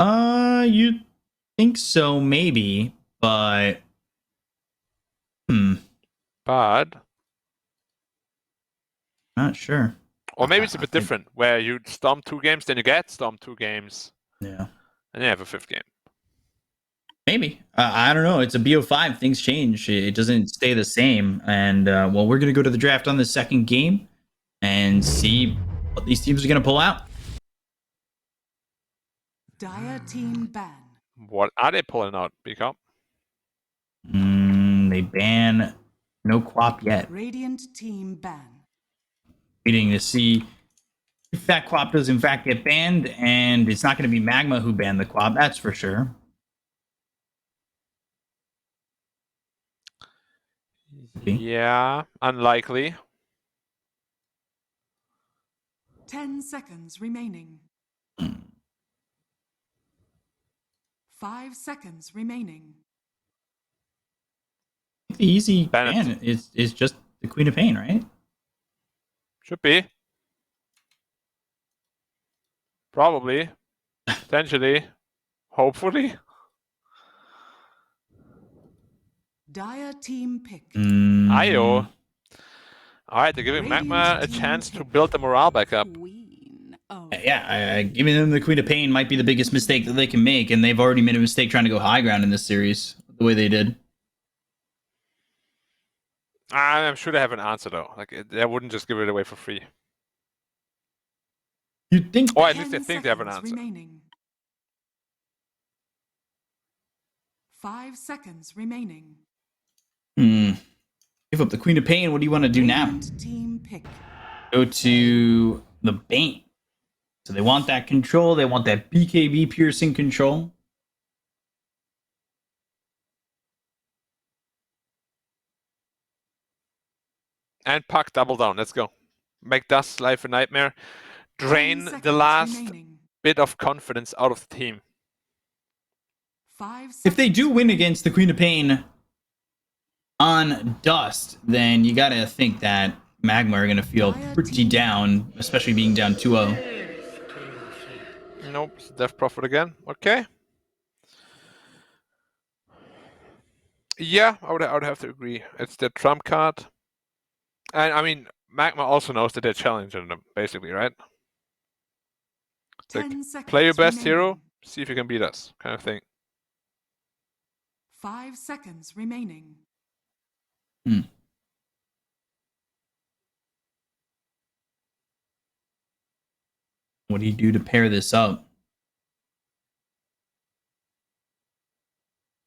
You think so, maybe, but But not sure. or maybe it's a bit different, where you storm 2 games, then you get storm 2 games. Yeah. And you have a 5th game. Maybe. I don't know. It's a BO5. Things change. It doesn't stay the same. And, well, we're going to go to the draft on the second game and see what these teams are going to pull out. Dire team ban. What are they pulling out, Bicop? They ban no Quap yet. Radiant team ban. Waiting to see if that Quap does in fact get banned, and it's not going to be Magma who banned the Quap, that's for sure. Yeah, unlikely. 10 seconds remaining. 5 seconds remaining. The easy Ban is just the Queen of Pain, right? Should be. Probably. Potentially. Hopefully. Dire team pick. IO. Alright, they're giving Magma a chance to build the morale back up. Yeah, giving them the Queen of Pain might be the biggest mistake that they can make, and they've already made a mistake trying to go high ground in this series, the way they did. I'm sure they have an answer, though. Like, they wouldn't just give it away for free. You'd think... Or at least they think they have an answer. Remaining. 5 seconds remaining. Give up the Queen of Pain. What do you want to do now? Team pick. Go to the Bane. So they want that control. They want that BKB piercing control. And Puck double down. Let's go. Make Dust's life a nightmare. Drain the last bit of confidence out of the team. If they do win against the Queen of Pain on Dust, then you gotta think that Magma are gonna feel pretty down, especially being down 2-0. Nope, it's Death Prophet again. Okay. Yeah, I would have to agree. It's the trump card. And I mean, Magma also knows that they're challenging them, basically, right? Like, play your best hero, see if you can beat us, kind of thing. 5 seconds remaining. What do you do to pair this up?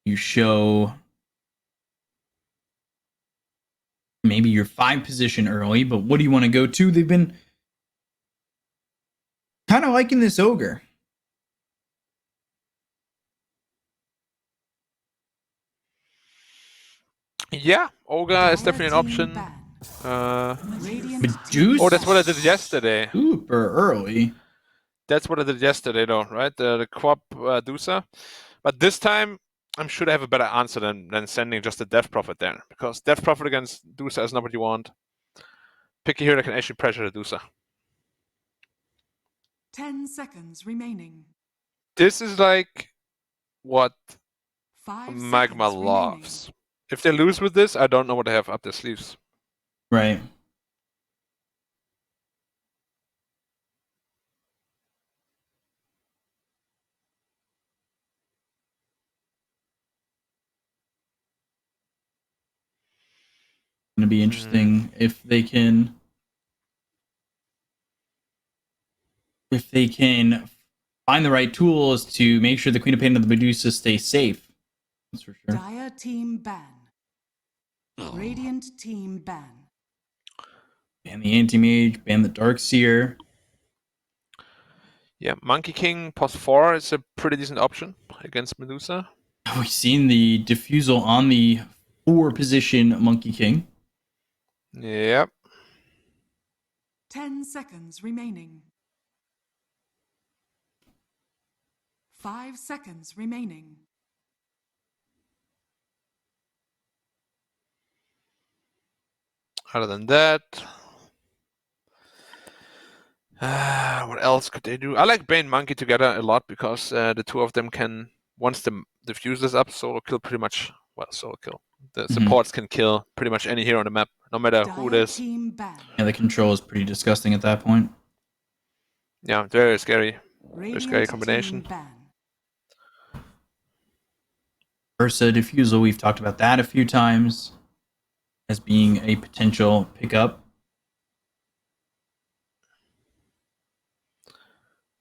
You show maybe your 5 position early, but what do you want to go to? They've been kind of liking this Ogre. Yeah, OGA is definitely an option. Medusa. Oh, that's what I did yesterday. Super early. That's what I did yesterday, though, right? The Quap Dusa. But this time, I'm sure they have a better answer than sending just a Death Prophet there. Because Death Prophet against Dusa is not what you want. Pick a hero that can actually pressure the Dusa. 10 seconds remaining. This is like what Magma loves. If they lose with this, I don't know what they have up their sleeves. Right. Going to be interesting if they can find the right tools to make sure the Queen of Pain and the Medusa stay safe. That's for sure. Dire team ban. Radiant team ban. Ban the Anti-Mage, ban the Darkseer. Yeah, Monkey King +4 is a pretty decent option against Medusa. We've seen the Diffusal on the 4 position Monkey King. Yep. 10 seconds remaining. 5 seconds remaining. Other than that, What else could they do? I like Bane Monkey together a lot because the two of them can, once the fuse is up, solo kill pretty much. Well, solo kill. The supports can kill pretty much any hero on the map, no matter who it Dire is. team ban. Yeah, the control is pretty disgusting at that point. Yeah, very scary. Radiant scary combination. team ban. Versa Diffusal, we've talked about that a few times as being a potential pickup.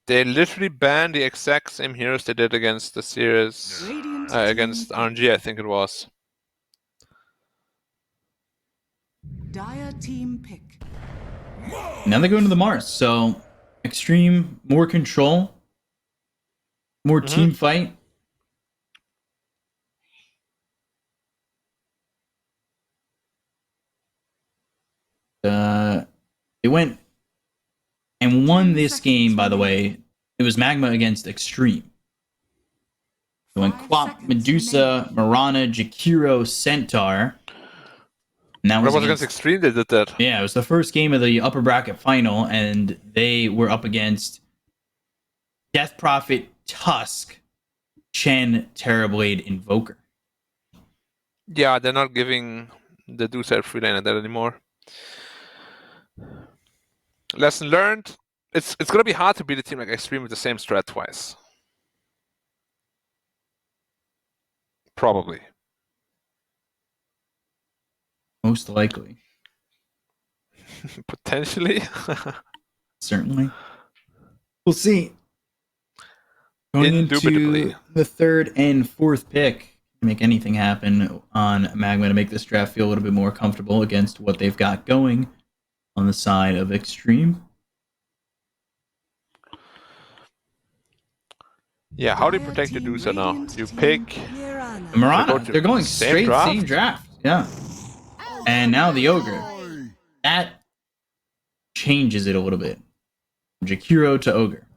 They literally banned the exact same heroes they did against the series, Radiant against team RNG, I think it was. Dire team pick. Now they go into the Mars, so extreme, more control, more team fight. They went and won this game, by the way. It was Magma against Extreme. They went 5 Quap, seconds Medusa, Mirana, Jakiro, Centaur. And that That was was against Extreme they did that. Yeah, it was the first game of the upper bracket final, and they were up against Death Prophet, Tusk, Chen, Terrorblade, Invoker. Yeah, they're not giving the DOTA free lane at that anymore. Lesson learned. It's gonna be hard to beat a team like Extreme with the same strat twice. Probably. Most likely. Potentially. Certainly. We'll see. Going Indubitably. into the third and fourth pick, make anything happen on Magma to make this draft feel a little bit more comfortable against what they've got going on the side of Extreme. Yeah, how do you protect your DOTA now? You pick Mirana. They're going same straight draft? same draft. Yeah. And now the Ogre. That changes it a little bit. From Jakiro to Ogre.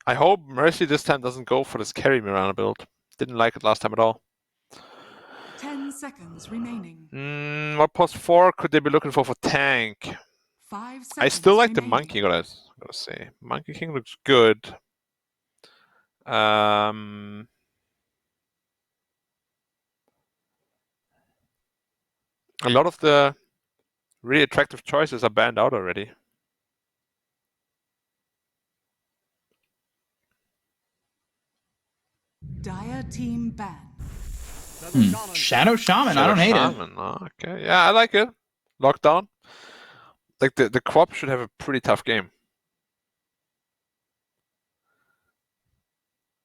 I hope Mercy this time doesn't go for this carry Mirana build. Didn't like it last time at all. 10 seconds remaining. What post 4 could they be looking for tank? 5 seconds I still like the remaining. Monkey, gotta say. Monkey King looks good. A lot of the really attractive choices are banned out already. Dire team ban. Shadow Shaman. I don't hate it. Shaman. Oh, okay, yeah, I like it. Lockdown. Like the Quap should have a pretty tough game.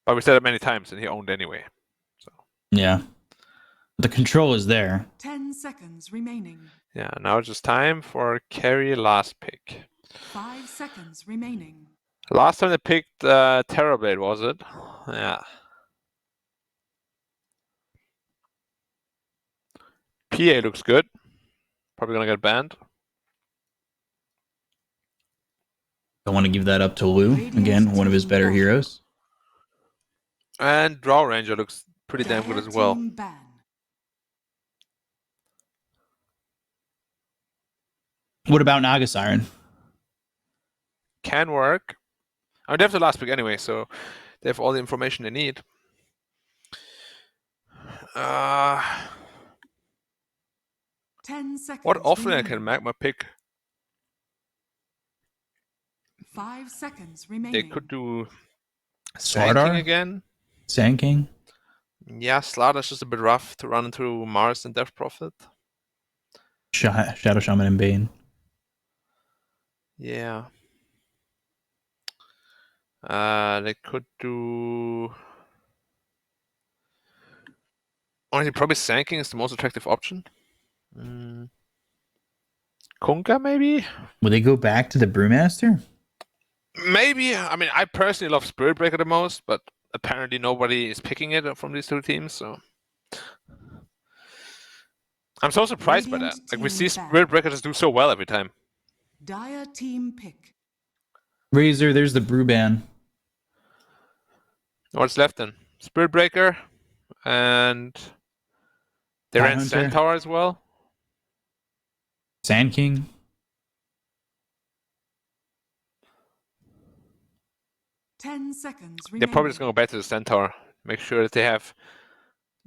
But we said it many times, and he owned anyway. So Yeah. The control is there. 10 seconds remaining. yeah, now it's just time for carry last pick. 5 seconds remaining. Last time they picked Terrorblade, was it? Yeah. PA looks good. Probably gonna get banned. I want to give that up to Lou. Again, one of his better heroes. And Draw Ranger looks pretty damn good as well. Team ban. What about Naga Siren? Can work. I mean, they have the last pick anyway, so they have all the information they need. 10 seconds. What offlane remaining. can Magma pick? 5 seconds remaining. They could do Sand King Slardar? again. Sand King? Yeah, Slardar's just a bit rough to run into Mars and Death Prophet. Shadow Shaman and Bane. Yeah. They could do. Honestly, probably Sand King is the most attractive option. Kunka, maybe? Will they go back to the Brewmaster? Maybe. I mean, I personally love Spirit Breaker the most, but apparently nobody is picking it from these two teams, so. I'm so surprised by that. Like, we see Spirit Breaker just do so well every time. Dire team pick. Razor, there's the Brew ban. What's left then? Spirit Breaker, and they ran Tidehunter. Centaur as well. Sand King. 10 seconds They're remaining. probably just going to go back to the Centaur. Make sure that they have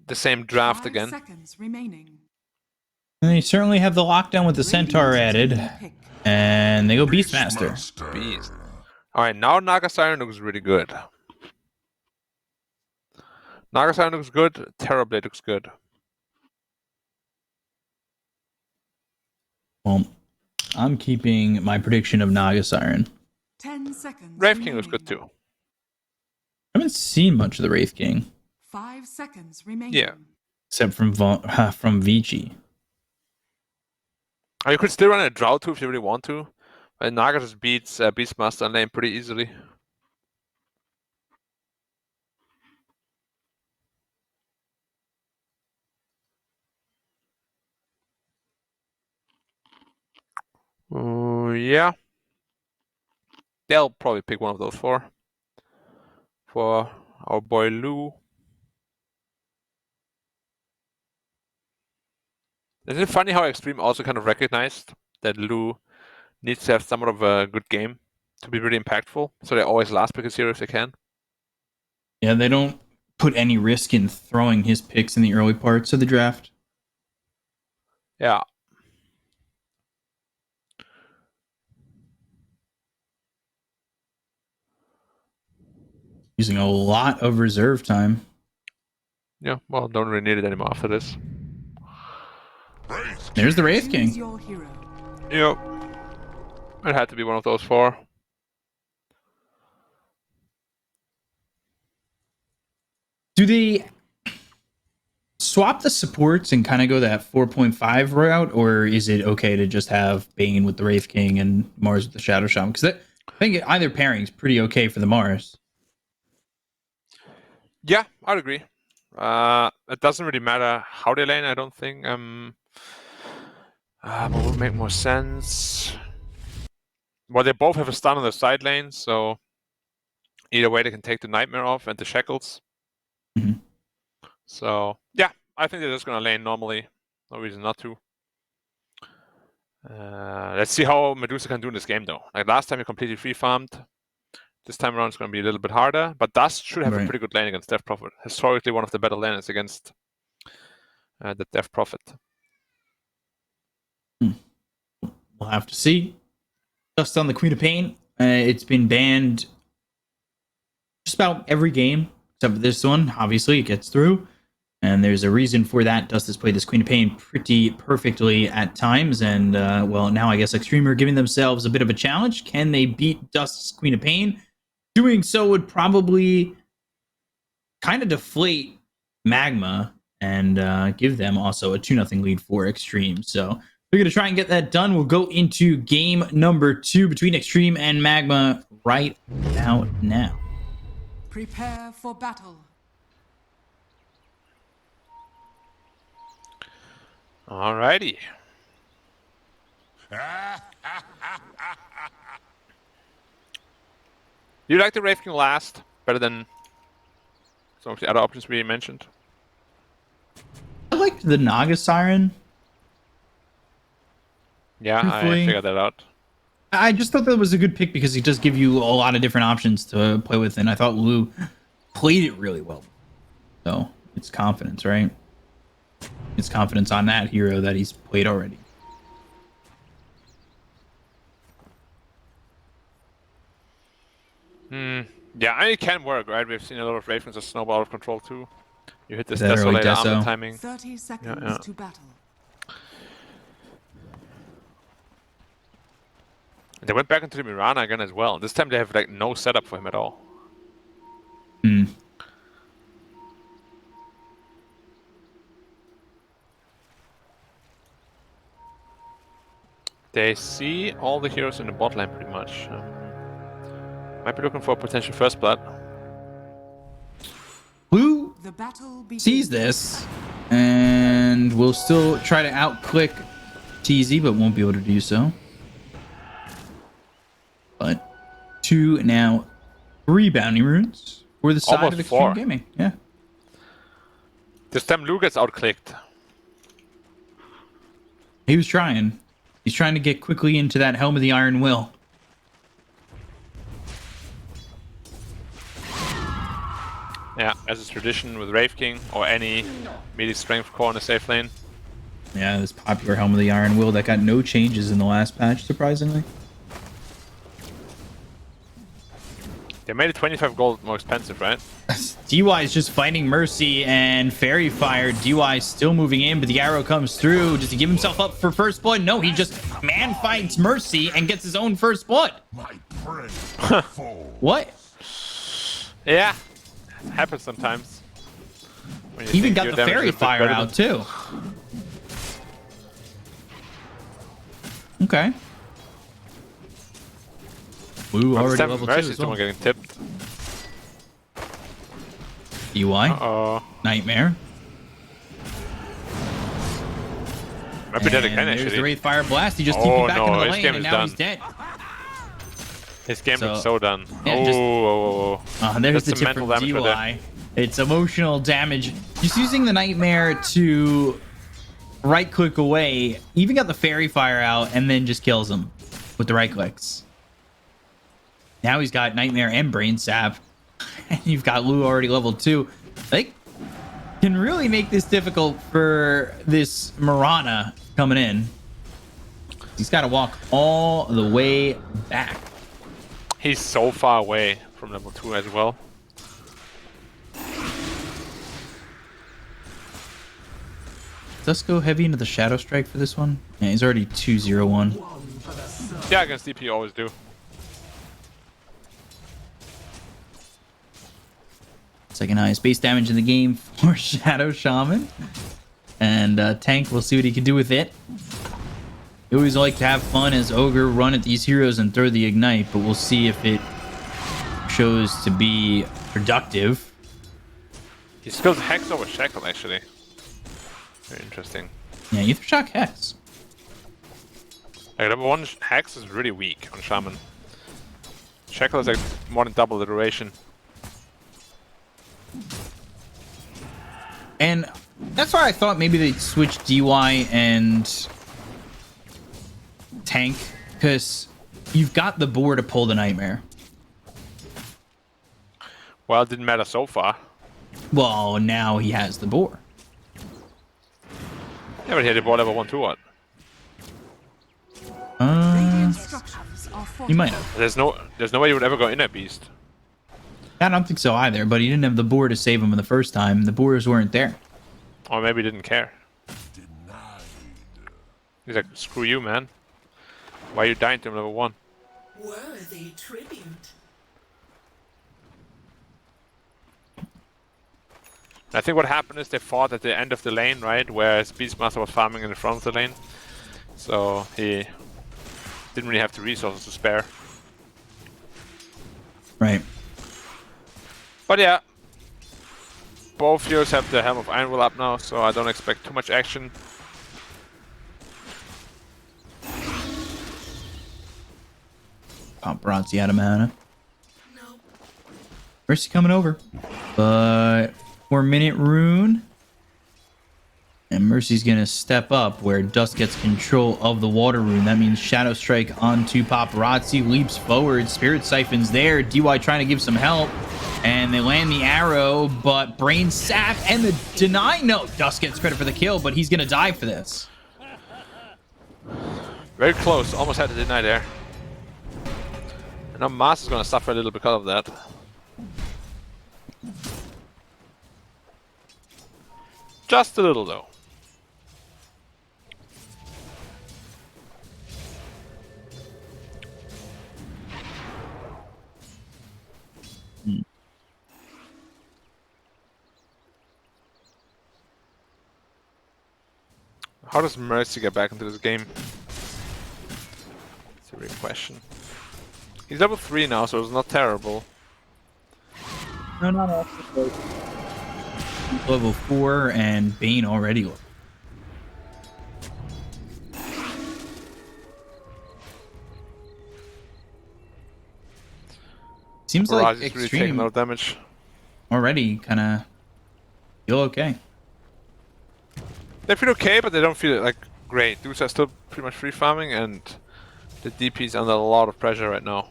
the same draft 5 again. seconds remaining. And they certainly have the lockdown with the Centaur Radiant's added. team pick. And they go Beastmaster. Beast. Alright, now Naga Siren looks really good. Naga Siren looks good. Terrorblade looks good. Well, I'm keeping my prediction of Naga Siren. 10 seconds Wraith King looks good remaining. too. I haven't seen much of the Wraith King. 5 seconds remaining. Yeah. Except from Vici. You could still run a Drought too if you really want to. But Naga just beats Beastmaster and lane pretty easily. Yeah. They'll probably pick one of those four. For our boy Lou. Isn't it funny how Extreme also kind of recognized that Lou needs to have somewhat of a good game to be really impactful? So they always last pick his hero if they can. Yeah, they don't put any risk in throwing his picks in the early parts of the draft. Yeah. Using a lot of reserve time. Yeah, well, don't really need it anymore after this. There's the Wraith Choose King. your hero. Yep. It had to be one of those four. Do they swap the supports and kind of go that 4.5 route, or is it okay to just have Bane with the Wraith King and Mars with the Shadow Shaman? Because I think either pairing is pretty okay for the Mars. Yeah, I'd agree. It doesn't really matter how they lane, I don't think. What would make more sense? Well, they both have a stun on the side lane, so either way they can take the Nightmare off and the Shackles. Mhm. So, yeah, I think they're just going to lane normally. No reason not to. Let's see how Medusa can do in this game, though. Like last time, he completely free farmed. This time around, it's going to be a little bit harder. But Dust should have a pretty good lane against Death Prophet. Historically, one of the better lanes against the Death Prophet. We'll have to see. Just on the Queen of Pain, it's been banned just about every game except for this one. Obviously, it gets through, and there's a reason for that. Dust has played this Queen of Pain pretty perfectly at times, and well, now I guess Extreme are giving themselves a bit of a challenge. Can they beat Dust's Queen of Pain? Doing so would probably kind of deflate Magma and give them also a 2-0 lead for Extreme. So we're going to try and get that done. We'll go into game number 2 between Extreme and Magma right about now. Prepare for battle. Alrighty. Do you like the Wraith King last better than some of the other options we mentioned? I liked the Naga Siren. Yeah, Truthfully, I figured that out. I just thought that was a good pick because it does give you a lot of different options to play with, and I thought Lou played it really well. So it's confidence, right? It's confidence on that hero that he's played already. Yeah, it can work, right? We've seen a lot of Wraith Kings that snowball out of control too. You hit this That early Desolator on the Deso. timing. 30 seconds yeah. to battle. They went back into the Mirana again as well. This time they have like no setup for him at all. Hmm. They see all the heroes in the bot lane pretty much. Might be looking for a potential first blood. Lou The battle begins. sees this and will still try to outclick TZ, but won't be able to do so. But 2 now 3 bounty runes for the side Almost of Extreme 4. Gaming. Yeah. This time Lou gets outclicked. He was trying. He's trying to get quickly into that Helm of the Iron Will. Yeah, as is tradition with Wraith King or any melee strength core in a safe lane. Yeah, this popular Helm of the Iron Will that got no changes in the last patch, surprisingly. They made it 25 gold more expensive, right? DY is just fighting Mercy and Fairy Fire. DY still moving in, but the arrow comes through. Does he give himself up for first blood? No, he just man fights Mercy and gets his own first blood. What? Yeah, happens sometimes. When you Even think got your the damage Fairy is a bit Fire better out too. Okay. Woo, than- already level 2 Mercy's as the one well. getting tipped. DY, Uh-oh. Nightmare. Might be dead And again, there's actually. the Wraith Fire Blast. He just Oh, TP'd back no, into the his lane, game and is now done. he's dead. His game So- looks so done. Yeah, oh, just- oh, oh, oh. There's That's the some tip mental from damage right DY. It's emotional damage. Just using the Nightmare to right-click away. Even got the Fairy Fire out, and then just kills him with the right clicks. Now he's got Nightmare and Brain Sap. And you've got Lou already level 2. They can really make this difficult for this Marana coming in. He's got to walk all the way back. He's so far away from level 2 as well. Let's go heavy into the Shadow Strike for this one. Yeah, he's already 2-0-1. Yeah, against DP you always do. Second highest base damage in the game for Shadow Shaman. And Tank, we'll see what he can do with it. You always like to have fun as Ogre, run at these heroes and throw the Ignite, but we'll see if it shows to be productive. He skills Hex over Shackle, actually. Very interesting. Yeah, Ether Shock Hex. Like, level 1 Hex is really weak on Shaman. Shackle is like more than double the duration. And that's why I thought maybe they'd switch DY and Tank, because you've got the boar to pull the Nightmare. Well, it didn't matter so far. Well, now he has the boar. Yeah, but he had the ball level 1 too, what? Radiant structures are He might have. There's no way you would ever go in that beast. I don't think so either, but he didn't have the boar to save him the first time. The boars weren't there. Or maybe he didn't care. He's like, screw you, man. Why are you dying to him level 1? worthy tribute. I think what happened is they fought at the end of the lane, right? Where Beastmaster was farming in the front of the lane. So he didn't really have the resources to spare. Right. But yeah. Both heroes have the Helm of Iron Will up now, so I don't expect too much action. Paparazzi out of mana. Mercy coming over. But 4-minute rune. And Mercy's going to step up where Dust gets control of the water rune. That means Shadow Strike onto Paparazzi. Leaps forward. Spirit Siphon's there. DY trying to give some help. And they land the arrow, but Brain Sap and the deny. No, Dust gets credit for the kill, but he's going to die for this. Very close. Almost had to deny there. And now Master's going to suffer a little because of that. Just a little, though. How does Mercy get back into this game? That's a real question. He's level 3 now, so it's not terrible. No, not actually. Level 4 and Bane already. Seems like Mirage is really taking Extreme no damage. already kind of feel okay. They feel okay, but they don't feel like great. Dudes are still pretty much free farming, and the DP is under a lot of pressure right now.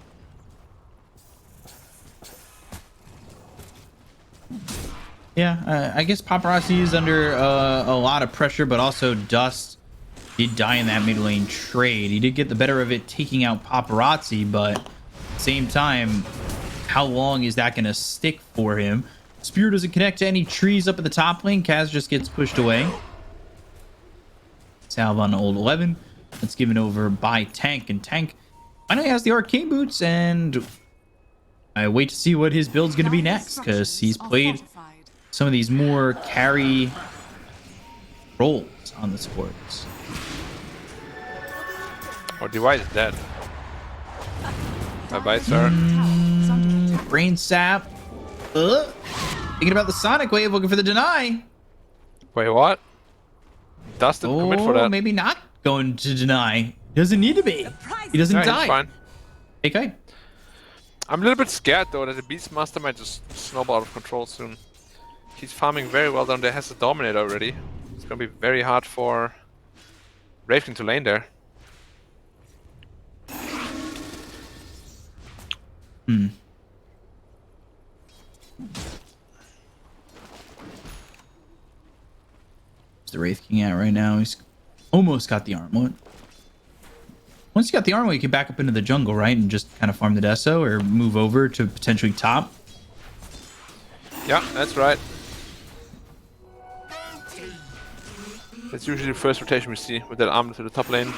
Yeah, I guess Paparazzi is under a lot of pressure, but also Dust did die in that mid lane trade. He did get the better of it, taking out Paparazzi, but at the same time, how long is that going to stick for him? Spear doesn't connect to any trees up at the top lane. Kaz just gets pushed away. Salve on old 11. That's given over by Tank, and Tank finally has the arcane boots, and I wait to see what his build's going to be next, because he's played some of these more carry roles on the sports. Or Divide is dead. Bye-bye, sir. Brain sap. Thinking about the Sonic Wave, looking for the deny. Wait, what? Dust didn't commit for that. Maybe not going to deny. Doesn't need to be. He doesn't Yeah, die. he's fine. Okay. I'm a little bit scared though that the Beastmaster might just snowball out of control soon. He's farming very well down there, has to dominate already. It's gonna be very hard for Raven to lane there. Where's the Wraith King at right now? He's almost got the armlet. Once you got the armlet, you can back up into the jungle, right? And just kind of farm the Deso or move over to potentially top. Yeah, that's right. That's usually the first rotation we see with that armlet to the top lane.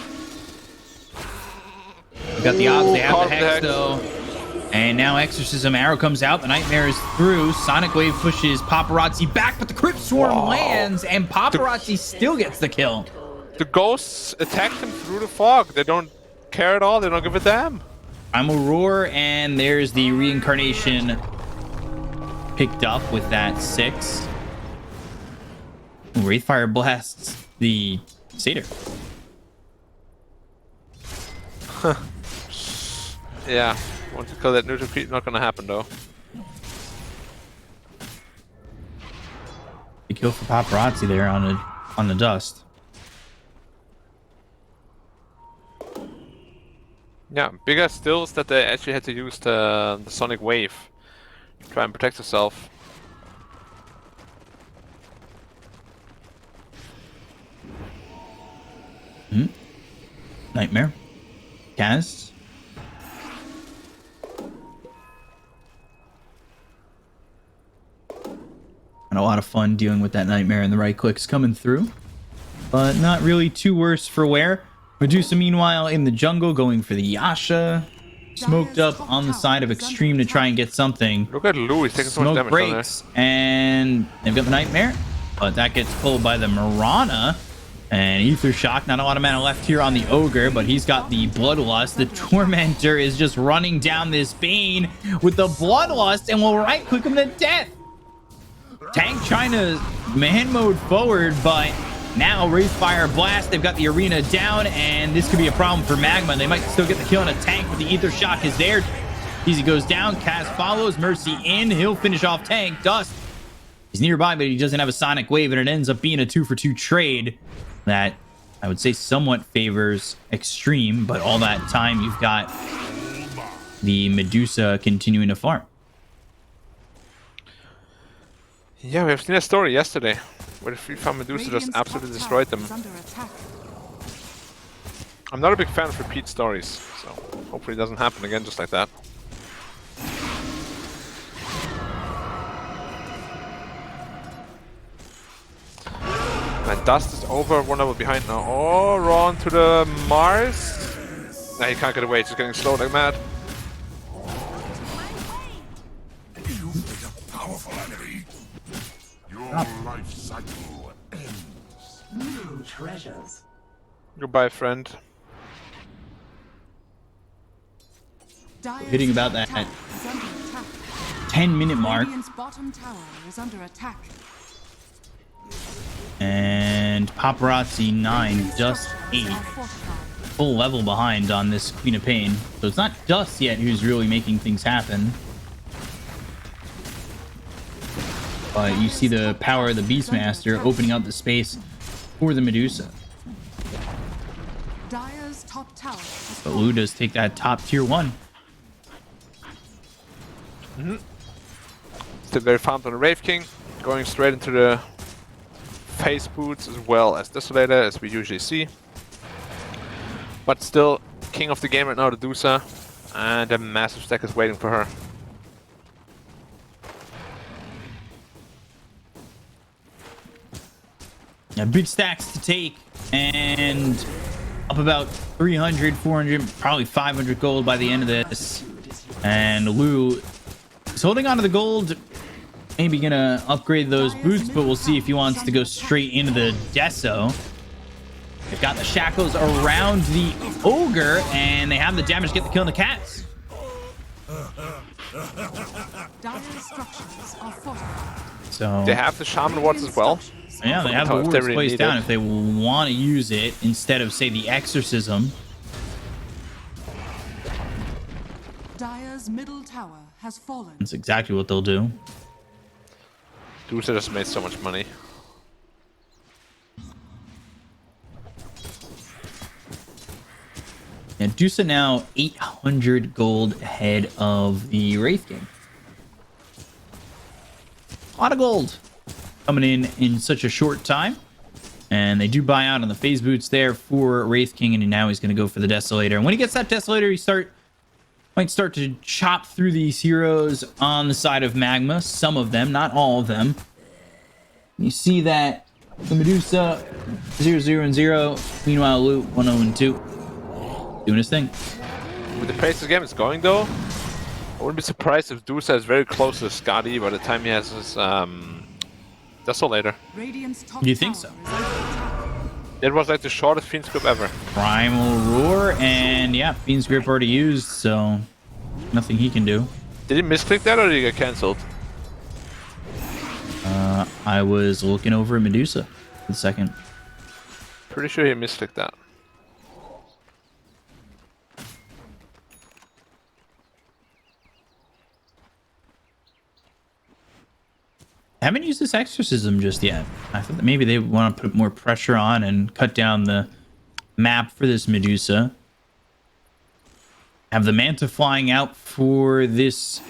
We got the odds, they have Carve the the Hex Hex. though. And now Exorcism Arrow comes out. The Nightmare is through. Sonic Wave pushes Paparazzi back, but the Crypt Swarm lands, and Paparazzi still gets the kill. The ghosts attack him through the fog. They don't care at all. They don't give a damn. I'm a roar, and there's the reincarnation picked up with that 6. Wraithfire blasts the Satyr. Yeah, want to kill that neutral creep? Not gonna happen though. The kill for Paparazzi there on the Dust. Yeah, bigger still is that they actually had to use the Sonic Wave to try and protect herself. Nightmare. Kaz. And a lot of fun dealing with that Nightmare, and the right clicks coming through. But not really too worse for wear. Medusa, meanwhile, in the jungle, going for the Yasha. Smoked up on the side of Extreme to try and get something. Look at Lou, he's taking so much Smoke damage breaks, and they've got the Nightmare. But that gets pulled by the Mirana. And Ether Shock, not a lot of mana left here on the Ogre, but he's got the Bloodlust. The Tormentor is just running down this vein with the Bloodlust and will right-click him to death. Tank trying to man mode forward, but now Wraithfire Blast. They've got the arena down, and this could be a problem for Magma. They might still get the kill on a Tank, but the Ether Shock is there. Easy goes down. Kaz follows. Mercy in. He'll finish off Tank. Dust. He's nearby, but he doesn't have a Sonic Wave, and it ends up being a 2-for-2 trade that I would say somewhat favors Extreme, but all that time you've got the Medusa continuing to farm. Yeah, we have seen a story yesterday where the free farm Medusa just absolutely destroyed them. I'm not a big fan of repeat stories, so hopefully it doesn't happen again just like that. And Dust is over, one level behind now. Oh, Ron to the Mars. Nah, he can't get away, he's just getting slow like mad. You face a powerful enemy. Your life cycle ends. New treasures. Goodbye, friend. Hitting about that 10-minute mark. Radiant's bottom tower is under attack. And Paparazzi 9, Dust 8. Full level behind on this Queen of Pain. So it's not Dust yet who's really making things happen. But you see the power of the Beastmaster opening up the space for the Medusa. Dire's top tower is But Lou does take that top tier 1. very farmed on the Wraith King, going straight into the face boots as well as Desolator, as we usually see. But still, king of the game right now, the DOTA, and a massive stack is waiting for her. Yeah, big stacks to take, and up about 300, 400, probably 500 gold by the end of this. And Lu is holding on to the gold, maybe gonna upgrade those boots, but we'll see if he wants to go straight into the Deso. They've got the shackles around the ogre, and they have the damage to get the kill on the cats. So they have the shaman wards as well. Yeah, they have the wards placed down if they want to use it instead of, say, the exorcism. Dire's middle tower has fallen. That's exactly what they'll do. DOTA just made so much money. And DOTA now 800 gold ahead of the Wraith King. A lot of gold coming in such a short time. And they do buy out on the phase boots there for Wraith King, and now he's going to go for the Desolator. And when he gets that Desolator, he might start to chop through these heroes on the side of Magma. Some of them, not all of them. You see that the Medusa 0, 0, and 0. Meanwhile, Lu 1, 0, and 2. Doing his thing. With the pace the game is going, though, I wouldn't be surprised if DOTA is very close to Skadi by the time he has his Desolator. Do you think so? It was like the shortest Fiend's Grip ever. Primal Roar, and yeah, Fiend's Grip already used, so nothing he can do. Did he misclick that or did he get cancelled? I was looking over at Medusa for a second. Pretty sure he misclicked that. I haven't used this exorcism just yet. I thought that maybe they want to put more pressure on and cut down the map for this Medusa. Have the Manta flying out for this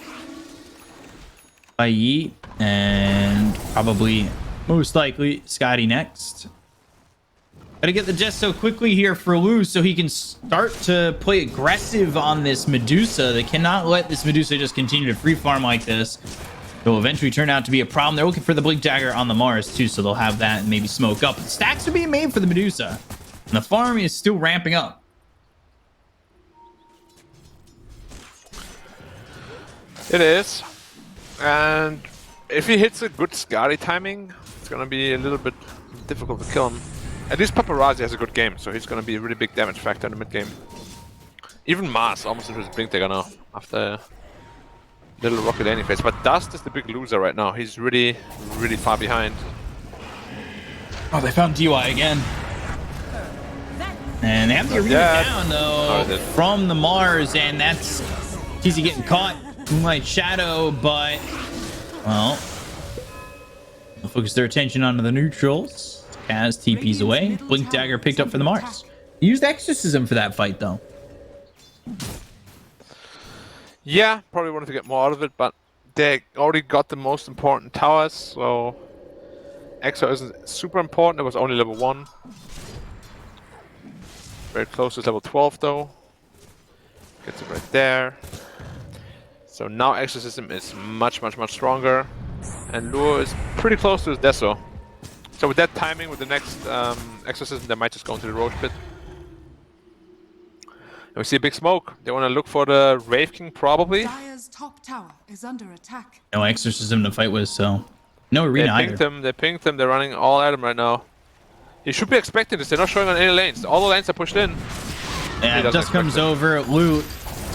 Bayi, and probably, most likely, Scotty next. Gotta get the Jess so quickly here for Lu so he can start to play aggressive on this Medusa. They cannot let this Medusa just continue to free farm like this. It'll eventually turn out to be a problem. They're looking for the Blink Dagger on the Mars too, so they'll have that and maybe smoke up. But stacks are being made for the Medusa, and the farm is still ramping up. It is. And if he hits a good Skadi timing, it's gonna be a little bit difficult to kill him. At least Paparazzi has a good game, so he's gonna be a really big damage factor in the mid game. Even Mars almost into his Blink Dagger now, after little rocket landing phase. But Dust is the big loser right now. He's really, really far behind. Oh, they found DY again. And they have the arena down, though, from the Mars, and that's easy getting caught. Moonlight Shadow, but, well, they'll focus their attention onto the neutrals. Kaz TP's away. Blink Dagger picked up for the Mars. He used Exorcism for that fight, though. Yeah, probably wanted to get more out of it, but they already got the most important towers, so Exo isn't super important. It was only level 1. Very close to level 12, though. Gets it right there. So now Exorcism is much, much, much stronger. And Lure is pretty close to his Deso. So with that timing, with the next Exorcism, they might just go into the Roach Pit. And we see a big smoke. They want to look for the Wraith King, probably. Dire's top tower is under attack. No Exorcism to fight with, so no arena They pinged him. They're running all at him right now. You should be expecting this. They're not showing on any lanes. All the lanes are pushed in. Yeah, Dust comes over. Loot.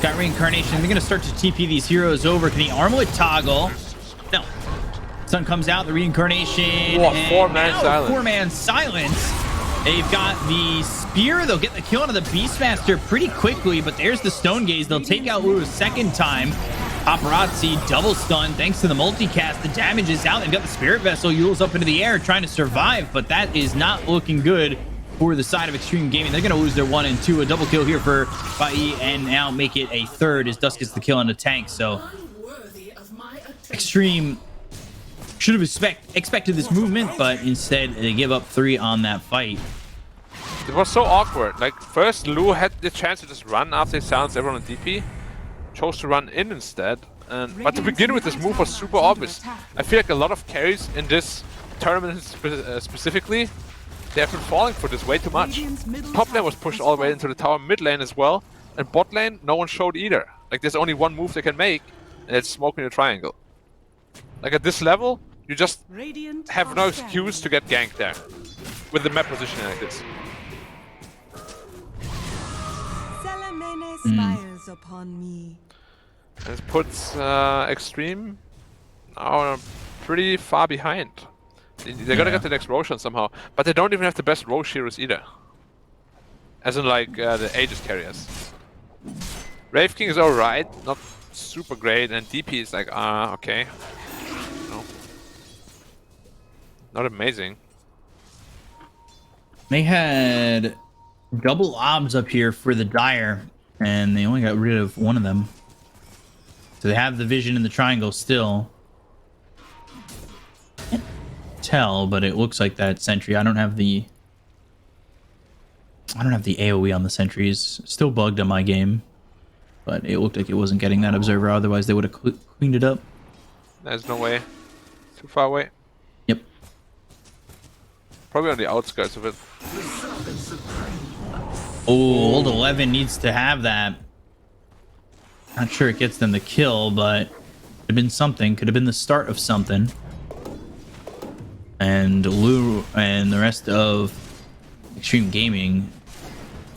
Got Reincarnation. They're going to start to TP these heroes over. Can he Armlet toggle? No. Sun comes out. The Reincarnation. Whoa, 4-man silence. 4-man silence. They've got the Spear. They'll get the kill onto the Beastmaster pretty quickly, but there's the Stone Gaze. They'll take out Lu a second time. Paparazzi double stun thanks to the multicast. The damage is out. They've got the Spirit Vessel. Yule's up into the air trying to survive, but that is not looking good for the side of Extreme Gaming. They're going to lose their 1 and 2. A double kill here for Bai, and now make it a third as Dusk gets the kill on the tank. So Extreme should have expected this movement, but instead they give up 3 on that fight. It was so awkward. Like, first Lu had the chance to just run after he silenced everyone on DP. Chose to run in instead. But to begin with, this move was super obvious. I feel like a lot of carries in this tournament specifically, they have been falling for this way too much. Top lane was pushed all the way into the tower, mid lane as well. And bot lane, no one showed either. Like, there's only one move they can make, and it's smoking the triangle. Like, at this level, you just have no excuse to get ganked there. With the map positioning like this. Smiles upon me. And it puts XTREME now pretty far behind. They're gonna get the next Roshan somehow, but they don't even have the best Rosh heroes either. As in, like, the Aegis carriers. Wraith King is alright, not super great, and DP is like, okay. No. Not amazing. They had double obs up here for the Dire, and they only got rid of one of them. So they have the vision in the triangle still. Can't tell, but it looks like that sentry. I don't have the AoE on the sentries. Still bugged on my game, but it looked like it wasn't getting that observer. Otherwise, they would have cleaned it up. There's no way. Too far away. Yep. Probably on the outskirts of it. Oh, old 11 needs to have that. Not sure it gets them the kill, but could have been something. Could have been the start of something. And Lu and the rest of Extreme Gaming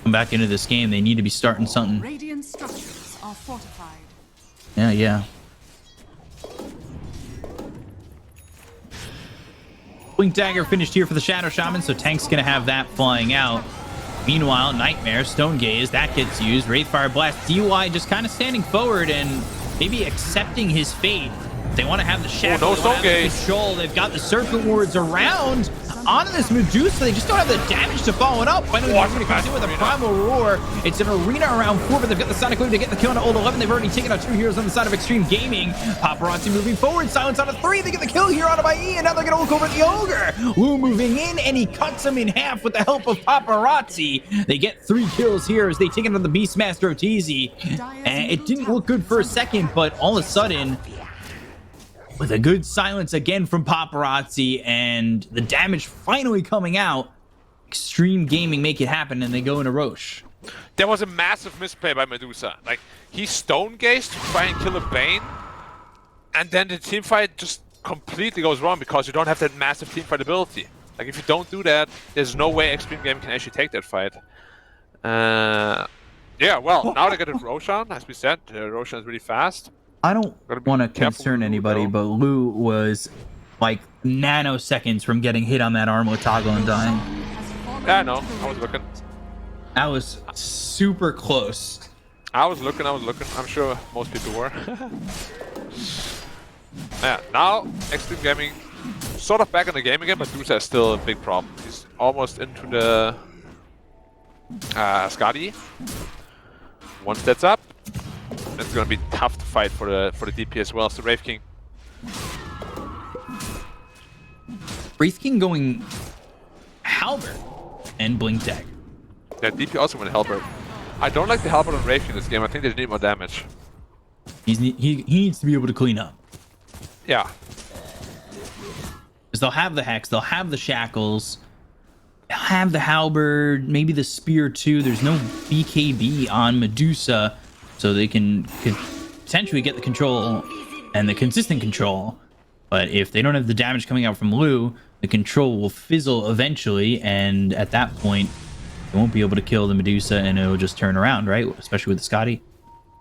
come back into this game. They need to be starting something. Radiant structures are fortified. Yeah. Blink Dagger finished here for the Shadow Shaman, so Tank's gonna have that flying out. Meanwhile, Nightmare, Stone Gaze, that gets used. Wraithfire Blast, DY just kind of standing forward and maybe accepting his fate. They want to have the shadow, no Stone Gaze. control. They've got the Serpent Wards around onto this Medusa. They just don't have the damage to follow it up. Finally, they're going to come in with a Primal Roar. It's an arena around 4, but they've got the Sonic Wave to get the kill on Old 11. They've already taken out 2 heroes on the side of Extreme Gaming. Paparazzi moving forward. Silence on a 3. They get the kill here on E, and now they're going to look over at the Ogre. Wu moving in, and he cuts him in half with the help of Paparazzi. They get 3 kills here as they take it on the Beastmaster Otizi. And it didn't look good for a second, but all of a sudden, with a good silence again from Paparazzi and the damage finally coming out, Extreme Gaming make it happen and they go into Roche. There was a massive misplay by Medusa. Like, he stone gazed to try and kill a Bane, and then the teamfight just completely goes wrong because you don't have that massive teamfight ability. Like, if you don't do that, there's no way Extreme Gaming can actually take that fight. Yeah, well, now they get a Roshan, as we said. Roshan is really fast. I don't want to concern anybody, but Lu was like nanoseconds from getting hit on that armor toggle and dying. Yeah, I know. I was looking. That was super close. I was looking. I'm sure most people were. Yeah, now Extreme Gaming sort of back in the game again, but Medusa is still a big problem. He's almost into the Skadi. Once that's up, it's gonna be tough to fight for the DP as well. So Wraith King. Wraith King going Halberd and Blink Dagger. Yeah, DP also went Halberd. I don't like the Halberd on Wraith King in this game. I think they need more damage. He needs to be able to clean up. Yeah. Because they'll have the Hex, they'll have the Shackles, they'll have the Halberd, maybe the Spear too. There's no BKB on Medusa, so they can potentially get the control and the consistent control. But if they don't have the damage coming out from Lu, the control will fizzle eventually, and at that point, they won't be able to kill the Medusa, and it'll just turn around, right? Especially with the Scotty.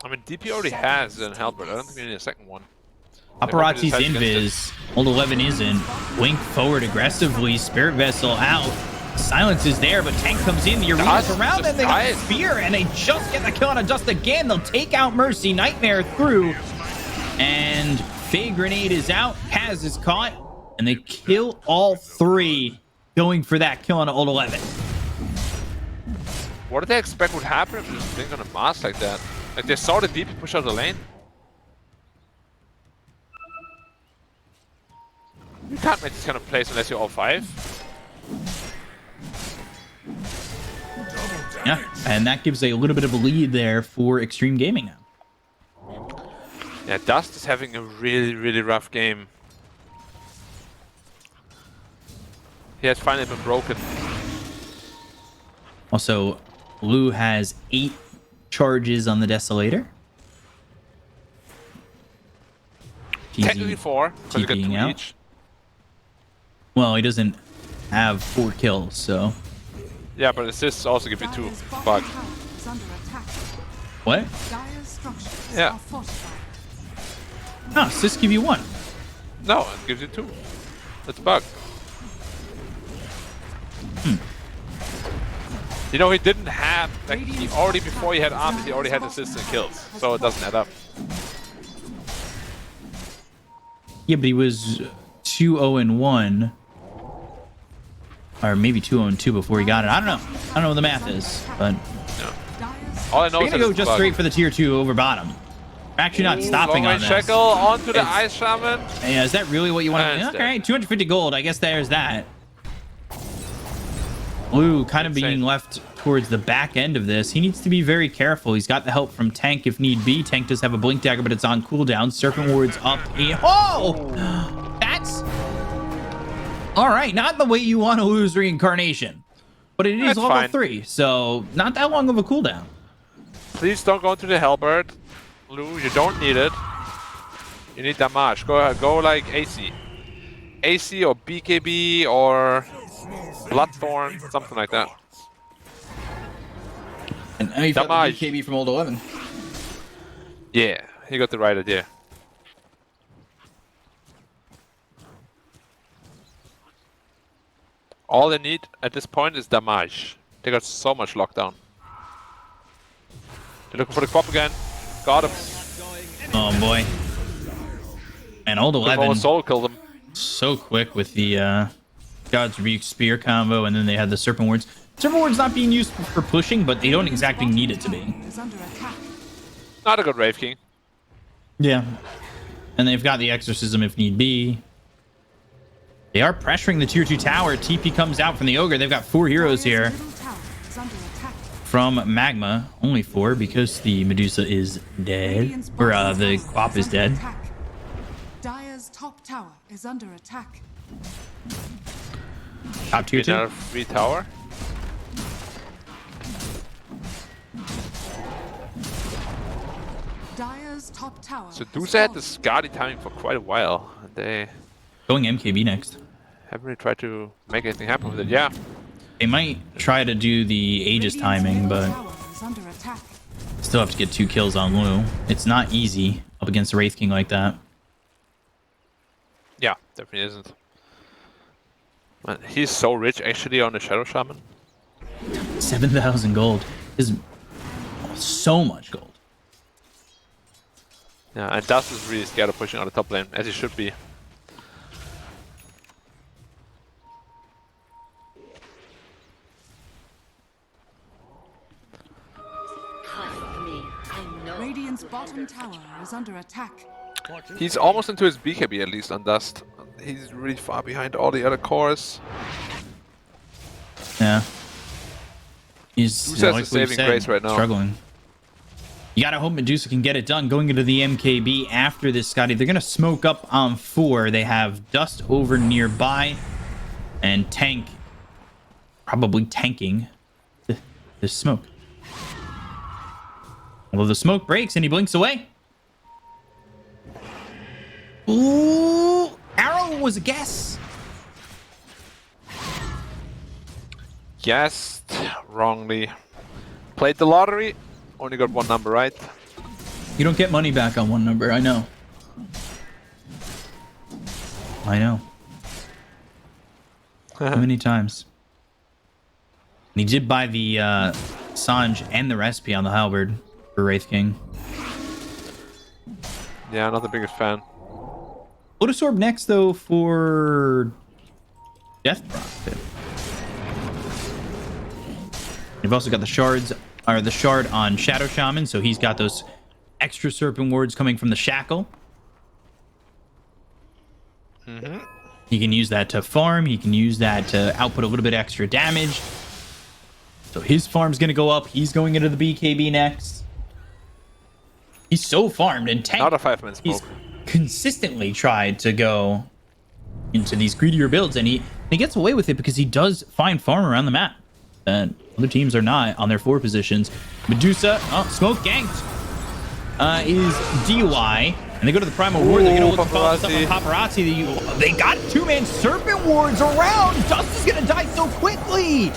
I mean, DP already has an Halberd. I don't think we need a second one. Paparazzi's invis. Old 11 isn't. Blink forward aggressively. Spirit Vessel out. Silence is there, but Tank comes in. The arena's around them. They got the Spear, and they just get the kill on a Dust again. They'll take out Mercy. Nightmare through. And Fey Grenade is out. Kaz is caught. And they kill all three, going for that kill on Old 11. What did they expect would happen if they just blink on a mask like that? Like, they saw the DP push out the lane. You can't make this kind of plays unless you're all 5. Yeah, and that gives a little bit of a lead there for Extreme Gaming now. Yeah, Dust is having a really, really rough game. He has finally been broken. Also, Lou has 8 charges on the Desolator. Technically 4, because you get 2 TPing out. each. Well, he doesn't have 4 kills, so... Yeah, but assists also give you 2. Dire's bottom Bug. tower is under attack. What? Dire's structures Yeah. are fortified. No, assists give you 1. No, it gives you 2. That's a bug. You know, he didn't have, like, he already, before he had armies, he already had assists and kills, so it doesn't add up. Yeah, but he was 2-0-1. Or maybe 2-0-2 before he got it. I don't know. I don't know what the math is, but... Dire's All I know We're is gonna that go it's a just bug. straight for the tier 2 over bottom. We're actually not stopping Long on range this. Shackle onto the It's- Ice Shaman. Yeah, is that really what you want to do? It's Okay, dead. 250 gold. I guess there's that. Blue kind of being Insane. left towards the back end of this. He needs to be very careful. He's got the help from Tank if need be. Tank does have a Blink Dagger, but it's on cooldown. Serpent Ward's up. Oh! That's... All right, not the way you want to lose Reincarnation. But it is That's level fine. 3, so not that long of a cooldown. Please don't go into the Hellbird. Lou, you don't need it. You need damage. Go ahead, go like AC. AC or BKB or Bloodthorn, something like that. And now you've got the Damage. BKB from Old 11. Yeah, you got the right idea. All they need at this point is damage. They got so much lockdown. They're looking for the crop again. Got him. Oh boy. And Old Could've 11 almost solo killed him. so quick with the God's Rebuke Spear combo, and then they had the Serpent Wards. Serpent Ward's not being used for pushing, but they don't exactly need it to be. is under attack. Not a good Wraith King. Yeah. And they've got the Exorcism if need be. They are pressuring the tier 2 tower. TP comes out from the Ogre. They've got 4 heroes Dire's here middle tower is under attack. from Magma. Only 4 because the Medusa is dead. Radiant's Or bottom the tower Quap is under dead. attack. Dire's top tower is under attack. Top tier 2. Another free tower. Dire's top tower. So has DOTA had the fallen. Skadi timing for quite a while. And they Going MKB next. haven't really tried to make anything happen with it. Yeah. They might try to do the Aegis Radiant's timing, middle but tower is under attack. still have to get 2 kills on Lu. It's not easy up against a Wraith King like that. Yeah, definitely isn't. Man, he's so rich actually on the Shadow Shaman. 7,000 gold is so much gold. Yeah, and Dust is really scared of pushing on the top lane, as he should be. Radiant's bottom tower is under attack. He's almost into his BKB at least on Dust. He's really far behind all the other cores. Yeah. He's Who says the what we saving said, grace right now? struggling. You gotta hope Medusa can get it done. Going into the MKB after this, Scotty. They're gonna smoke up on 4. They have Dust over nearby, and Tank probably tanking this smoke. Although the smoke breaks and he blinks away. Ooh, arrow was a guess. Guessed wrongly. Played the lottery. Only got 1 number right. You don't get money back on 1 number. I know. I know. How many times? And he did buy the Sanj and the recipe on the halberd for Wraith King. Yeah, not the biggest fan. Lotus Orb next, though, for Death Prophet. You've also got the shards, or the shard on Shadow Shaman, so he's got those extra Serpent Wards coming from the Shackle. He can use that to farm. He can use that to output a little bit extra damage. So his farm's going to go up. He's going into the BKB next. He's so farmed. And Tank, Not a 5-man smoke. he's consistently tried to go into these greedier builds. And he gets away with it because he does find farm around the map. And other teams are not on their 4 positions. Medusa, smoke ganked, is DUI. And they go to the Primal Ward. They're going to look to follow this up on Paparazzi. They got 2-man Serpent Wards around. Dust is going to die so quickly.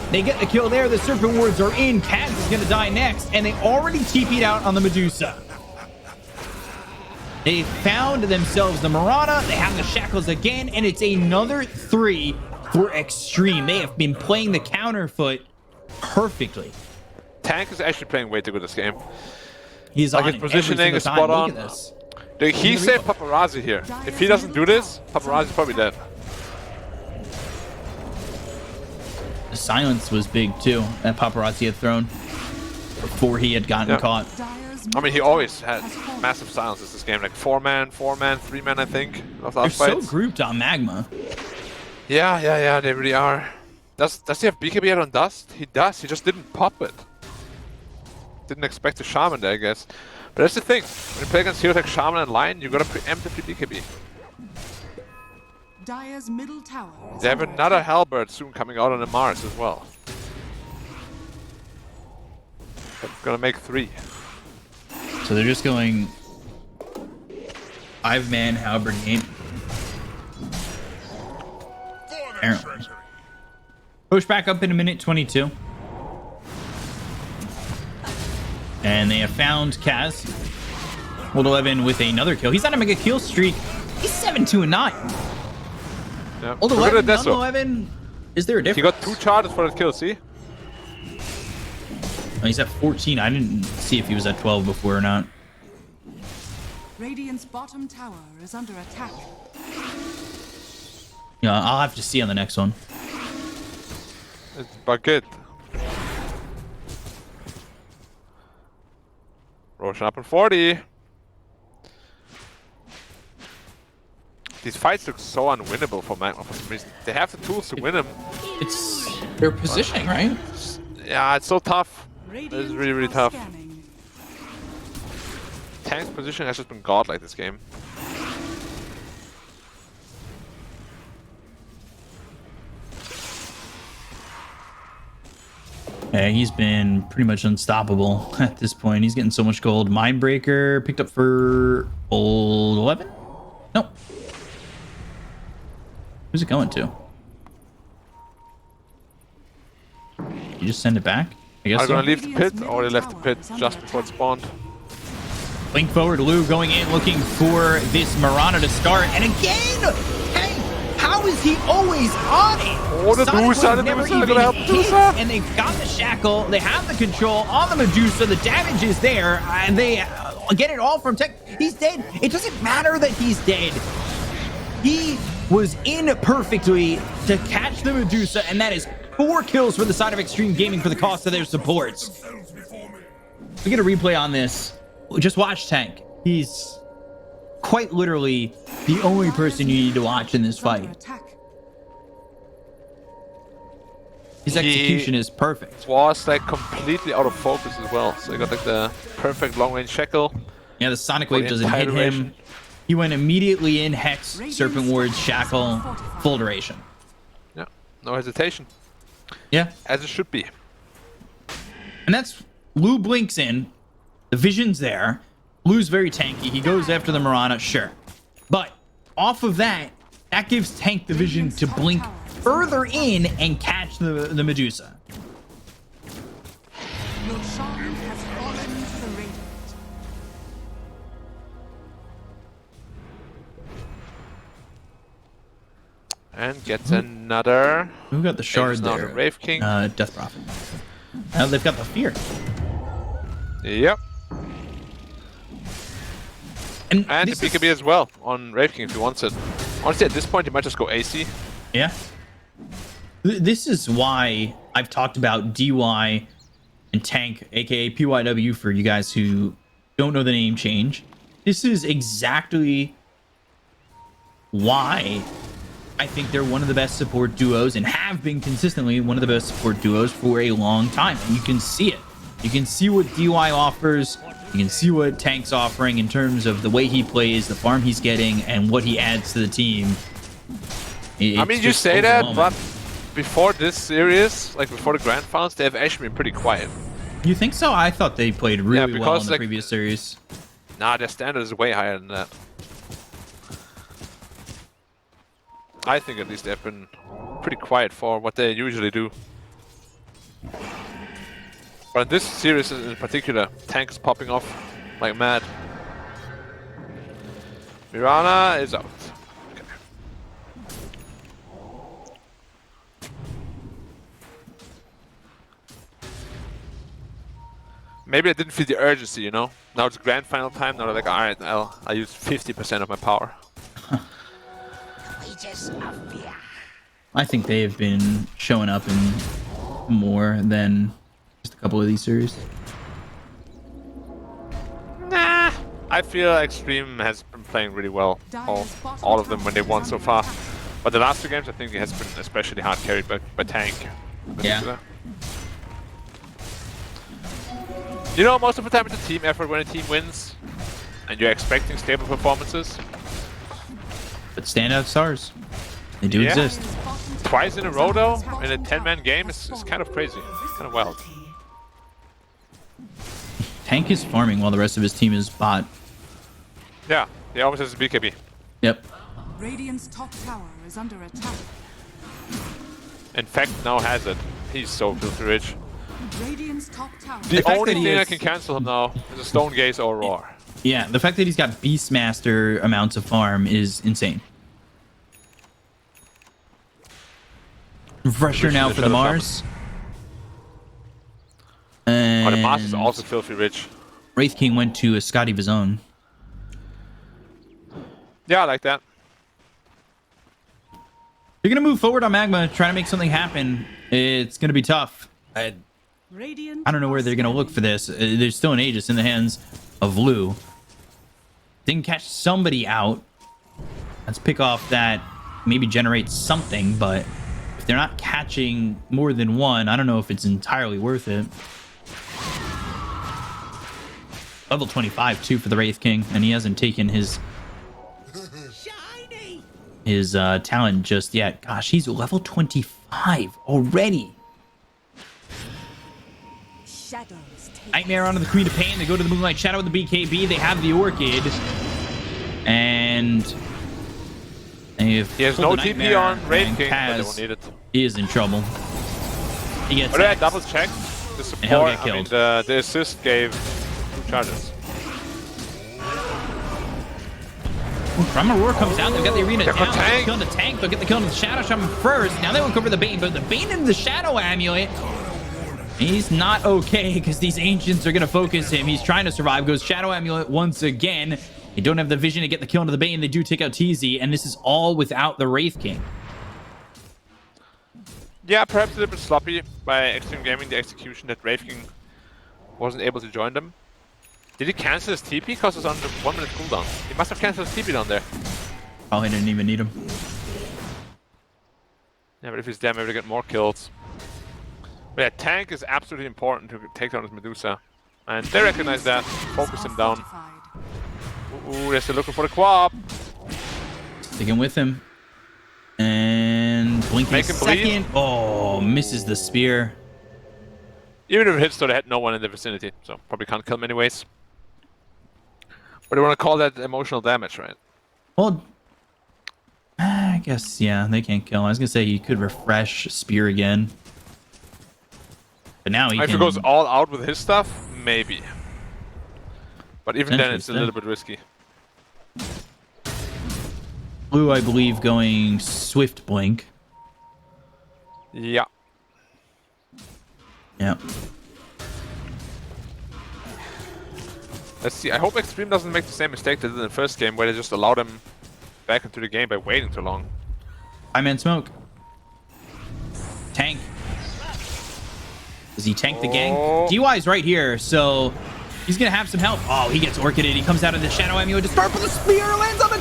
They get the kill there. The Serpent Wards are in. Kaz is going to die next. And they already TP'd out on the Medusa. They found themselves the Marana. They have the Shackles again. And it's another 3 for Extreme. They have been playing the counterfoot perfectly. Tank is actually playing way too good this game. He's like on his positioning is spot on. He saved Paparazzi here. If he doesn't do this, Paparazzi's probably dead. The silence was big too that Paparazzi had thrown before he had gotten caught. I mean, he always had massive silences this game, like 4-man, 3-man, I think. They're so grouped on Magma. Yeah, they really are. Does he have BKB yet on Dust? He does, he just didn't pop it. Didn't expect a Shaman there, I guess. But that's the thing, when you play against heroes like Shaman and Lion, you gotta preemptively BKB. Dire's middle tower. They have another Halberd soon coming out on the Mars as well. But gonna make 3. So they're just going 5-man Halberd game. Apparently. Push back up in a minute 22. And they have found Kaz. Old 11 with another kill. He's on a mega kill streak. He's 7-2-9. Yeah. Old 11, 11. Is there a difference? He got 2 charges for that kill, see? Oh, he's at 14. I didn't see if he was at 12 before or not. Radiant's bottom tower is under attack. Yeah, I'll have to see on the next one. It's bucket. Roshan up in 40. These fights look so unwinnable for Magma for some reason. They have the tools to win them. It's their positioning, right? Yeah, it's so tough. Radiant It's really, really tough. scanning. Tank's position has just been godlike this game. Yeah, he's been pretty much unstoppable at this point. He's getting so much gold. Mindbreaker picked up for old 11? No. Who's it going to? You just send it back? I guess Are so. gonna leave the pit, or they left the pit just before it spawned? Link forward, Lou going in looking for this Marana to start. And again, hey, how is he always on it? Oh, the Sonic Medusa, Wave the never Medusa, even gonna help hit, Medusa. and they've got the shackle. They have the control on the Medusa. The damage is there, and they get it all from Tech. He's dead. It doesn't matter that he's dead. He was in perfectly to catch the Medusa, and that is 4 kills for the side of Extreme Gaming for the cost of their supports. We get a replay on this. Just watch Tank. He's quite literally the only person you need to watch in this fight. His execution is perfect. Was like completely out of focus as well. So he got like the perfect long range shackle. Yeah, the Sonic For Wave the doesn't entire hit him. duration. He went immediately in Hex, Serpent Ward, Shackle, full duration. Yeah, no hesitation. Yeah. As it should be. And that's Lou blinks in. The vision's there. Lou's very tanky. He goes after the Marana, sure. But off of that, that gives Tank the vision to blink further in and catch the Medusa. Your shard has fallen to the radiant. And gets another. Who got the shard now there? the Wraith King. Death Prophet. Now they've got the fear. Yep. And And the this is- BKB as well on Wraith King if he wants it. Honestly, at this point, he might just go AC. Yeah. This is why I've talked about DY and Tank, aka PYW, for you guys who don't know the name change. This is exactly why I think they're one of the best support duos and have been consistently one of the best support duos for a long time. And you can see it. You can see what DY offers. You can see what Tank's offering in terms of the way he plays, the farm he's getting, and what he adds to the team. I mean, you say that, but before this series, like before the Grand Finals, they have actually been pretty quiet. You think so? I thought they played really well in the like, previous series. Nah, their standard is way higher than that. I think at least they've been pretty quiet for what they usually do. But in this series in particular, Tank is popping off like mad. Mirana is out. Okay. Maybe I didn't feel the urgency, you know? Now it's grand final time, now they're like, alright, I'll use 50% of my power. I think they have been showing up in more than just a couple of these series. Nah, I feel Extreme has been playing really well, all of them when they won so far. But the last two games, I think it has been especially hard carried by Tank. Yeah. You know, most of the time it's a team effort when a team wins, and you're expecting stable performances. But standout stars, they do exist. Twice in a row, though, in a 10-man game is kind of crazy, kind of wild. Tank is farming while the rest of his team is bot. Yeah, he always has a BKB. Yep. Radiant's top tower is under attack. In fact, now has it. He's so filthy rich. Radiant's top tower. The only thing I can cancel him now is a Stone Gaze or Roar. Yeah, the fact that he's got Beastmaster amounts of farm is insane. Refresher now for the Mars. And Oh, the Mars is also filthy rich. Wraith King went to a Scotty of his own. Yeah, I like that. You're going to move forward on Magma, trying to make something happen. It's going to be tough. I don't know where they're going to look for this. There's still an Aegis in the hands of Lou. They can catch somebody out. Let's pick off that. Maybe generate something, but if they're not catching more than one, I don't know if it's entirely worth it. Level 25 too for the Wraith King, and he hasn't taken his talent just yet. Gosh, he's level 25 already. Nightmare onto the Queen of Pain. They go to the Moonlight Shadow with the BKB. They have the Orchid, and if he has no TP on Wraith King, but they won't need it. He is in trouble. He gets. I double checked the support. He'll get killed. I mean, the assist gave 2 charges. Primal Roar comes out. They've got the arena down. Tank. They'll kill the tank. They'll get the kill on the Shadow Shaman first. Now they won't cover the Bane, but the Bane into the Shadow Amulet. He's not okay because these Ancients are going to focus him. He's trying to survive. Goes Shadow Amulet once again. They don't have the vision to get the kill into the Bane. They do take out TZ, and this is all without the Wraith King. Yeah, perhaps a little bit sloppy by Extreme Gaming, the execution that Wraith King wasn't able to join them. Did he cancel his TP because it's on the 1 minute cooldown? He must have canceled his TP down there. Probably didn't even need him. Yeah, but if he's dead, maybe they get more kills. But yeah, Tank is absolutely important to take down his Medusa. And they recognize that, focus him down. Ooh, they're still looking for the Quap. Sticking with him. And blinking Make him bleed. Oh, misses the spear. Even if it hits, though, they had no one in the vicinity, so probably can't kill him anyways. But they want to call that emotional damage, right? Well, I guess, yeah, they can't kill him. I was going to say he could refresh spear again. But now he if he goes all out with his stuff, maybe. But even then, it's a little bit risky. Blue, I believe, going Swift Blink. Yeah. Yeah. Let's see. I hope Extreme doesn't make the same mistake they did in the first game, where they just allowed him back into the game by waiting too long. Man smoke. Tank. Does he tank the gang? DY is right here, so He's going to have some help. Oh, he gets orchided. He comes out of the Shadow Amulet to start for the spear. Lands on the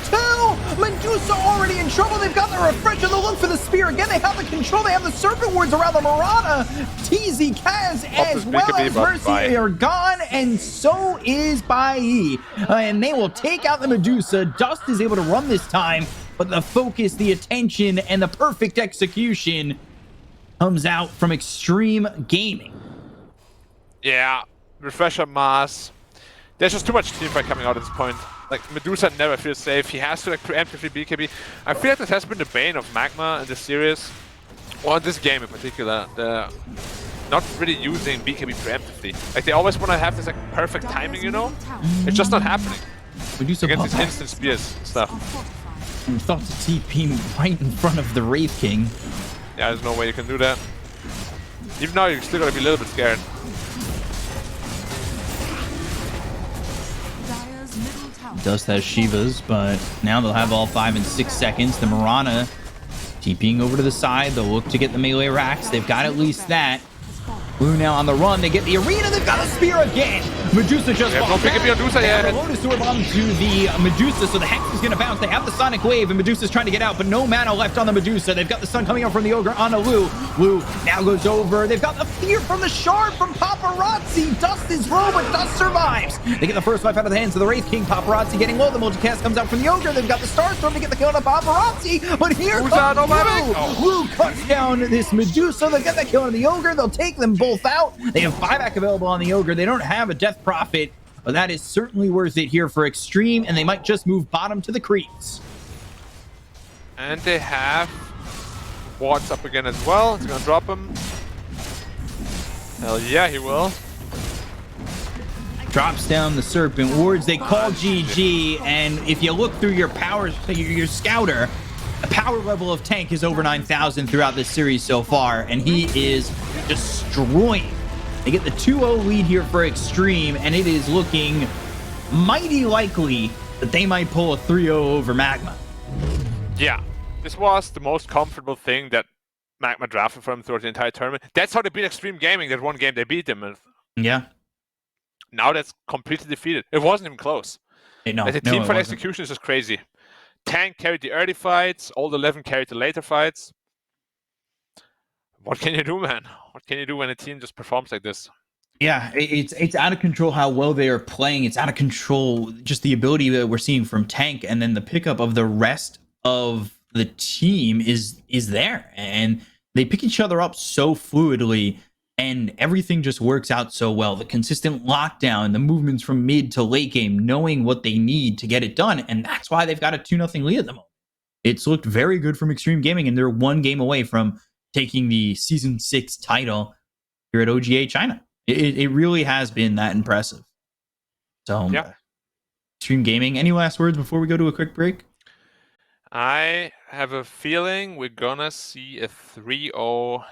2. Medusa already in trouble. They've got the refresher. They'll look for the spear again. They have the control. They have the serpent wards around the Marana. TZ, Kaz, as well as Mercy are gone. And so is Bai. And they will take out the Medusa. Dust is able to run this time. But the focus, the attention, and the perfect execution comes out from Extreme Gaming. Yeah. Refresher mass. There's just too much teamfight coming out at this point. Like, Medusa never feels safe. He has to like preemptively BKB. I feel like this has been the bane of Magma in this series. Or in this game in particular. They're not really using BKB preemptively. Like, they always want to have this like perfect timing, you know? It's just not happening. Medusa against these instant spears and stuff. I thought to TP right in front of the Wraith King. Yeah, there's no way you can do that. Even now, you're still gonna be a little bit scared. Dust has Shivas, but now they'll have all 5 and 6 seconds. The Marana TPing over to the side. They'll look to get the melee racks. They've got at least that. Blue now on the run. They get the arena. They've got a spear again. Medusa just don't pick up Medusa yet. Lotus Orb onto the Medusa, so the Hex is going to bounce. They have the Sonic Wave, and Medusa's trying to get out, but no mana left on the Medusa. They've got the Sun coming out from the Ogre on a Lu. Lu now goes over. They've got the Fear from the Shard from Paparazzi. Dust is low, but Dust survives. They get the first life out of the hands of the Wraith King. Paparazzi getting low. The multicast comes out from the Ogre. They've got the Starstorm to get the kill on Paparazzi, but here comes Lu. Lu cuts down this Medusa. They get the kill on the Ogre. They'll take them both out. They have buyback available on the Ogre. They don't have a Death Prophet, but that is certainly worth it here for Extreme, and they might just move bottom to the creeps. And they have wards up again as well. It's gonna drop him. Hell yeah, he will. Drops down the Serpent Wards. They call GG, and if you look through your powers, your Scouter, the power level of Tank is over 9,000 throughout this series so far, and he is destroying. They get the 2-0 lead here for Extreme, and it is looking mighty likely that they might pull a 3-0 over Magma. Yeah, this was the most comfortable thing that Magma drafted for him throughout the entire tournament. That's how they beat Extreme Gaming. That one game they beat them with. Yeah. Now that's completely defeated. It wasn't even close. No, the team fight execution is just crazy. Tank carried the early fights. All 11 carried the later fights. What can you do, man? What can you do when a team just performs like this? Yeah, it's out of control how well they are playing. It's out of control just the ability that we're seeing from Tank, and then the pickup of the rest of the team is there, and they pick each other up so fluidly, and everything just works out so well. The consistent lockdown, the movements from mid to late game, knowing what they need to get it done, and that's why they've got a 2-0 lead at the moment. It's looked very good from Extreme Gaming, and they're one game away from taking the Season 6 title here at OGA China. It really has been that impressive. So, yeah. Extreme Gaming, any last words before we go to a quick break? I have a feeling we're gonna see a 3-0